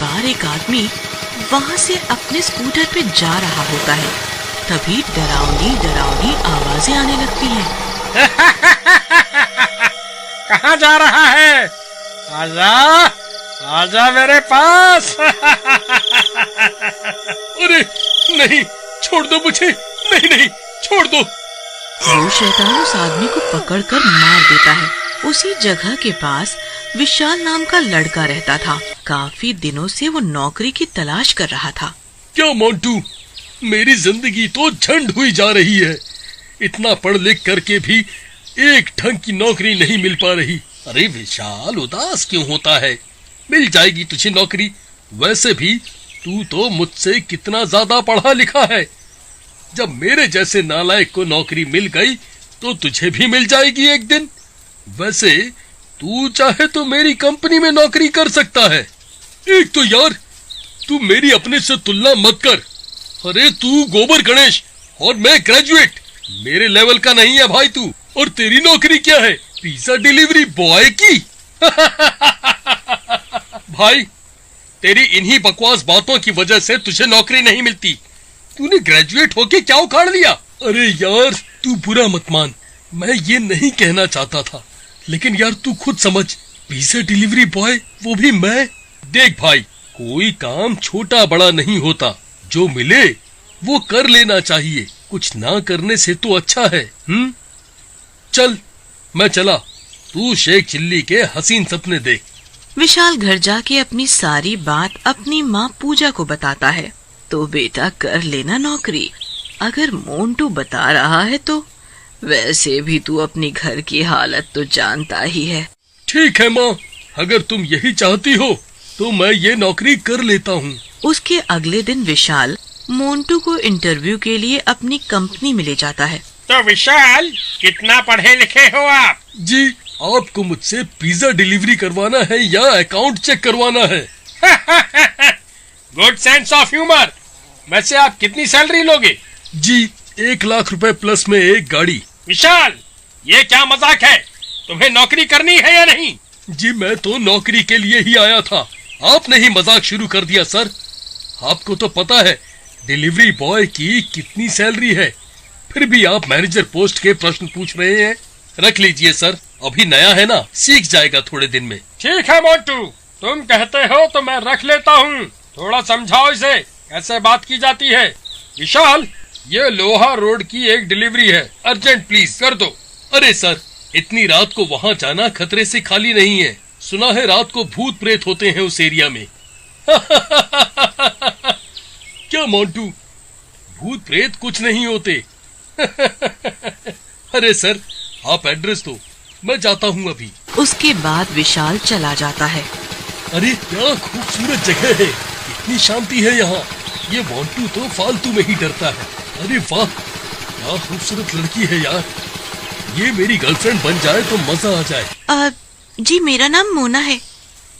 बार एक आदमी वहाँ से अपने स्कूटर पे जा रहा होता है। तभी डरावनी डरावनी आवाजें आने लगती हैं। कहाँ जा रहा है? आजा, आजा मेरे पास। अरे नहीं, छोड़ दो मुझे, नहीं नहीं, छोड़ दो। वो शैतान उस आदमी को पकड़कर मार देता है। उसी जगह के पास विशाल नाम का लड़का रहता था। काफी दिनों से वो नौकरी की तलाश कर रहा था। क्या मोंटू, मेरी जिंदगी तो झंड हुई जा रही है। इतना पढ़ लिख करके भी एक ढंग की नौकरी नहीं मिल पा रही। अरे विशाल, उदास क्यों होता है? मिल जाएगी तुझे नौकरी। वैसे भी तू तो मुझसे कितना ज्यादा पढ़ा लिखा है। जब मेरे जैसे नालायक को नौकरी मिल गई तो तुझे भी मिल जाएगी एक दिन। वैसे तू चाहे तो मेरी कंपनी में नौकरी कर सकता है। एक तो यार, तू मेरी अपने से तुलना मत कर। अरे तू गोबर गणेश और मैं ग्रेजुएट, मेरे लेवल का नहीं है भाई तू। और तेरी नौकरी क्या है? पिज्जा डिलीवरी बॉय की। भाई, तेरी इन्हीं बकवास बातों की वजह से तुझे नौकरी नहीं मिलती। तूने ग्रेजुएट होके क्या उखाड़ लिया? अरे यार, तू बुरा मत मान, मैं ये नहीं कहना चाहता था। लेकिन यार तू खुद समझ, पिज्जा डिलीवरी बॉय, वो भी मैं। देख भाई, कोई काम छोटा बड़ा नहीं होता। जो मिले वो कर लेना चाहिए। कुछ ना करने से तो अच्छा है। चल, मैं चला। तू शेख चिल्ली के हसीन सपने देख। विशाल घर जाके अपनी सारी बात अपनी माँ पूजा को बताता है। तो बेटा कर लेना नौकरी, अगर मोंटू बता रहा है तो। वैसे भी तू अपनी घर की हालत तो जानता ही है। ठीक है माँ, अगर तुम यही चाहती हो तो मैं ये नौकरी कर लेता हूँ। उसके अगले दिन विशाल मोंटू को इंटरव्यू के लिए अपनी कंपनी में ले जाता है। तो विशाल, कितना पढ़े लिखे हो आप? जी, आपको मुझसे पिज्जा डिलीवरी करवाना है या अकाउंट चेक करवाना है? Good sense of humour. वैसे आप कितनी सैलरी लोगे? जी, 1,00,000 रुपए प्लस में एक गाड़ी। विशाल, ये क्या मजाक है? तुम्हें नौकरी करनी है या नहीं? जी, मैं तो नौकरी के लिए ही आया था। आपने ही मजाक शुरू कर दिया सर। आपको तो पता है डिलीवरी बॉय की कितनी सैलरी है, फिर भी आप मैनेजर पोस्ट के प्रश्न पूछ रहे हैं। रख लीजिए सर, अभी नया है ना, सीख जाएगा थोड़े दिन में। ठीक है मोंटू, तुम कहते हो तो मैं रख लेता हूँ। थोड़ा समझाओ इसे, कैसे बात की जाती है। विशाल, ये लोहा रोड की एक डिलीवरी है, अर्जेंट प्लीज कर दो। अरे सर, इतनी रात को वहाँ जाना खतरे से खाली नहीं है। सुना है रात को भूत प्रेत होते हैं उस एरिया में। क्या मोंटू, भूत प्रेत कुछ नहीं होते। अरे सर, आप एड्रेस दो, मैं जाता हूँ अभी। उसके बाद विशाल चला जाता है। अरे क्या खूबसूरत जगह है, इतनी शांति है यहाँ। ये मोंटू तो फालतू में ही डरता है। अरे वाह, क्या खूबसूरत लड़की है यार। ये मेरी गर्लफ्रेंड बन जाए तो मजा आ जाए। जी, मेरा नाम मोना है।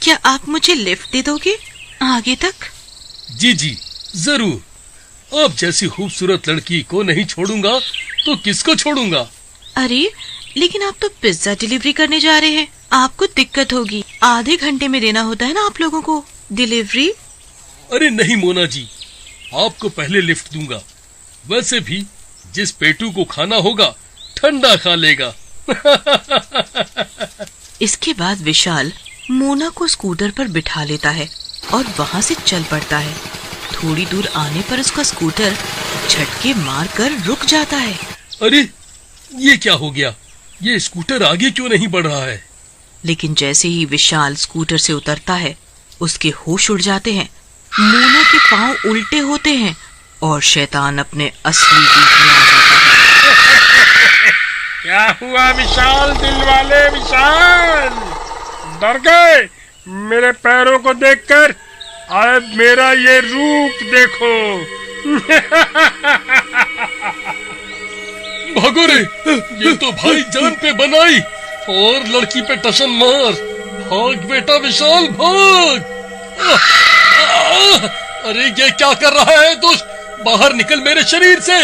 क्या आप मुझे लिफ्ट दे दोगे आगे तक? जी जी जरूर। आप जैसी खूबसूरत लड़की को नहीं छोड़ूंगा तो किसको छोड़ूंगा? अरे लेकिन आप तो पिज्जा डिलीवरी करने जा रहे हैं, आपको दिक्कत होगी। आधे घंटे में देना होता है ना आप लोगों को डिलीवरी। अरे नहीं मोना जी, आपको पहले लिफ्ट दूंगा। वैसे भी जिस पेटू को खाना होगा ठंडा खा लेगा। इसके बाद विशाल मोना को स्कूटर पर बिठा लेता है और वहाँ से चल पड़ता है। थोड़ी दूर आने पर उसका स्कूटर झटके मारकर रुक जाता है। अरे ये क्या हो गया? ये स्कूटर आगे क्यों नहीं बढ़ रहा है? लेकिन जैसे ही विशाल स्कूटर से उतरता है, उसके होश उड़ जाते हैं। मोना के पांव उल्टे होते हैं और शैतान अपने असली रूप में आ जाता है। क्या हुआ विशाल, दिल वाले विशाल? डर गए मेरे पैरों को देखकर? अब मेरा ये रूप देखो। भागो रे, ये तो भाई जान पे बनाई और लड़की पे टशन मार। भाग बेटा विशाल, भाग। अरे ये क्या कर रहा है दुष्ट, बाहर निकल मेरे शरीर से।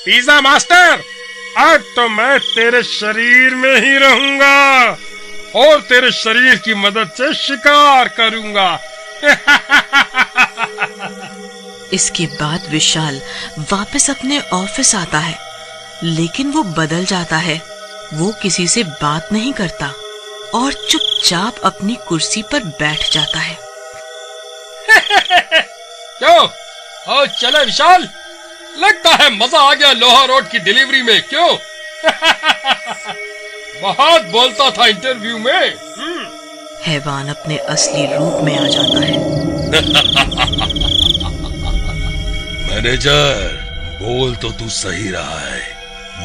पिज्जा मास्टर, आज तो मैं तेरे शरीर में ही रहूंगा। और तेरे शरीर की मदद से शिकार करूंगा। इसके बाद विशाल वापस अपने ऑफिस आता है, लेकिन वो बदल जाता है। वो किसी से बात नहीं करता और चुपचाप अपनी कुर्सी पर बैठ जाता है। क्यों? और चले विशाल, लगता है मजा आ गया लोहा रोड की डिलीवरी में, क्यों? बहुत बोलता था इंटरव्यू में। हैवान अपने असली रूप में आ जाता है। मैनेजर, बोल तो तू सही रहा है,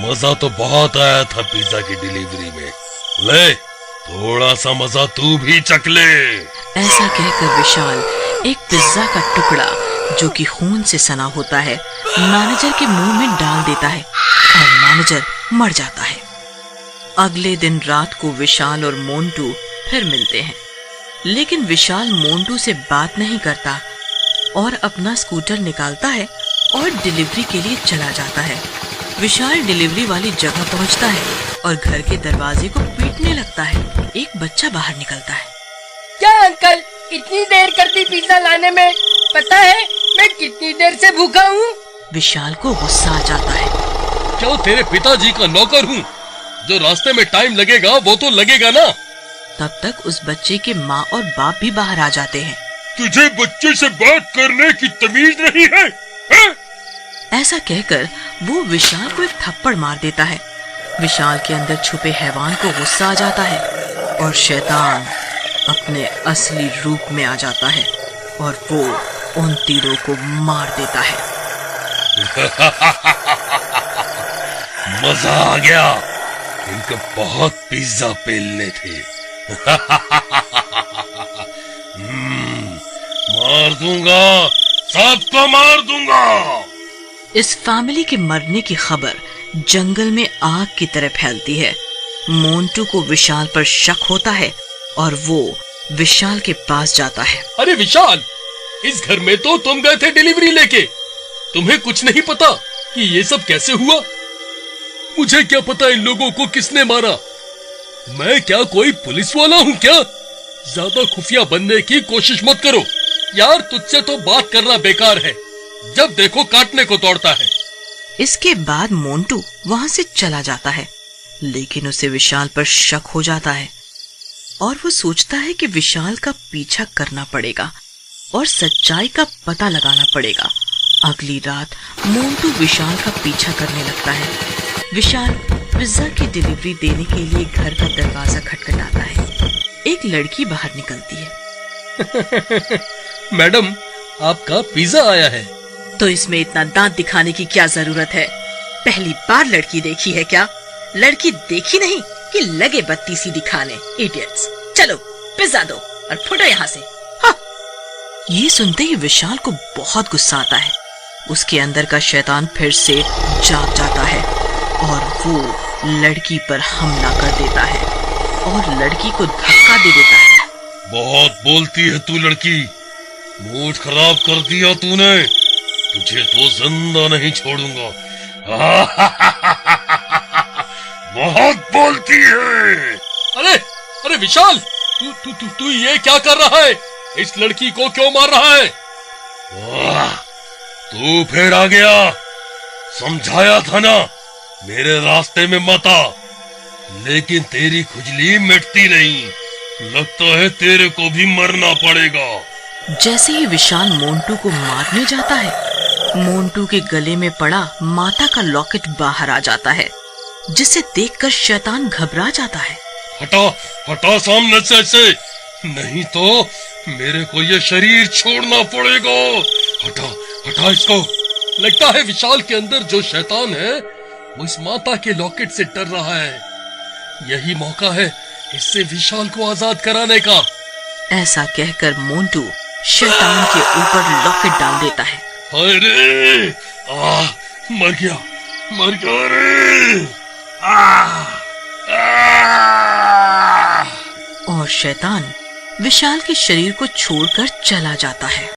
मजा तो बहुत आया था पिज्जा की डिलीवरी में। ले, थोड़ा सा मजा तू भी चख ले। ऐसा कहकर विशाल एक पिज्जा का टुकड़ा, जो कि खून से सना होता है, मैनेजर के मुंह में डाल देता है और मैनेजर मर जाता है। अगले दिन रात को विशाल और मोंटू फिर मिलते हैं, लेकिन विशाल मोंटू से बात नहीं करता और अपना स्कूटर निकालता है और डिलीवरी के लिए चला जाता है। विशाल डिलीवरी वाली जगह पहुंचता है और घर के दरवाजे को पीटने लगता है। एक बच्चा बाहर निकलता है। क्या अंकल, इतनी देर कर दी पिज्जा लाने में? पता है मैं कितनी देर से भूखा हूँ? विशाल को गुस्सा आ जाता है। क्या तेरे पिताजी का नौकर हूँ? जो रास्ते में टाइम लगेगा वो तो लगेगा ना। तब तक उस बच्चे के माँ और बाप भी बाहर आ जाते हैं। तुझे बच्चे से बात करने की तमीज नहीं है, है? ऐसा कहकर वो विशाल को एक थप्पड़ मार देता है। विशाल के अंदर छुपे हैवान को गुस्सा आ जाता है और शैतान अपने असली रूप में आ जाता है और वो उन तीरों को मार देता है। मजा आ गया, इनको बहुत पिज्जा पेलने थे। मार दूंगा, सबको मार दूंगा। इस फैमिली के मरने की खबर जंगल में आग की तरह फैलती है। मोंटू को विशाल पर शक होता है और वो विशाल के पास जाता है। अरे विशाल, इस घर में तो तुम गए थे डिलीवरी लेके, तुम्हें कुछ नहीं पता कि ये सब कैसे हुआ? मुझे क्या पता इन लोगों को किसने मारा? मैं क्या कोई पुलिस वाला हूँ क्या? ज्यादा खुफिया बनने की कोशिश मत करो यार, तुझसे तो बात करना बेकार है, जब देखो काटने को दौड़ता है। इसके बाद मोंटू वहां से चला जाता है, लेकिन उसे विशाल पर शक हो जाता है और वो सोचता है कि विशाल का पीछा करना पड़ेगा और सच्चाई का पता लगाना पड़ेगा। अगली रात मोंटू विशाल का पीछा करने लगता है। विशाल पिज्जा की डिलीवरी देने के लिए घर का दरवाजा खटखटाता है। एक लड़की बाहर निकलती है। मैडम, आपका पिज्जा आया है। तो इसमें इतना दांत दिखाने की क्या जरूरत है? पहली बार लड़की देखी है क्या? लड़की देखी नहीं कि लगे बत्ती सी दिखाने। इडियट्स, चलो पिज्जा दो और फुटो यहाँ से। हाँ। ये सुनते ही विशाल को बहुत गुस्सा आता है। उसके अंदर का शैतान फिर से जाग जाता है और वो लड़की पर हमला कर देता है और लड़की को धक्का दे देता है। बहुत बोलती है तू लड़की, मूड खराब कर दिया तूने, तुझे तो जिंदा नहीं छोड़ूंगा। बहुत बोलती है। अरे अरे विशाल, तू ये क्या कर रहा है? इस लड़की को क्यों मार रहा है? तू फिर आ गया, समझाया था ना मेरे रास्ते में मत आ, लेकिन तेरी खुजली मिटती नहीं, लगता है तेरे को भी मरना पड़ेगा। जैसे ही विशाल मोंटू को मारने जाता है, मोंटू के गले में पड़ा माता का लॉकेट बाहर आ जाता है, जिसे देखकर शैतान घबरा जाता है। हटा हटा सामने से ऐसे, नहीं तो मेरे को ये शरीर छोड़ना पड़ेगा। हटा हटा इसको। लगता है विशाल के अंदर जो शैतान है वो इस माता के लॉकेट से डर रहा है। यही मौका है इससे विशाल को आजाद कराने का। ऐसा कहकर मोंटू शैतान के ऊपर लॉकेट डाल देता है। अरे मर गया रे। और शैतान विशाल के शरीर को छोड़कर चला जाता है।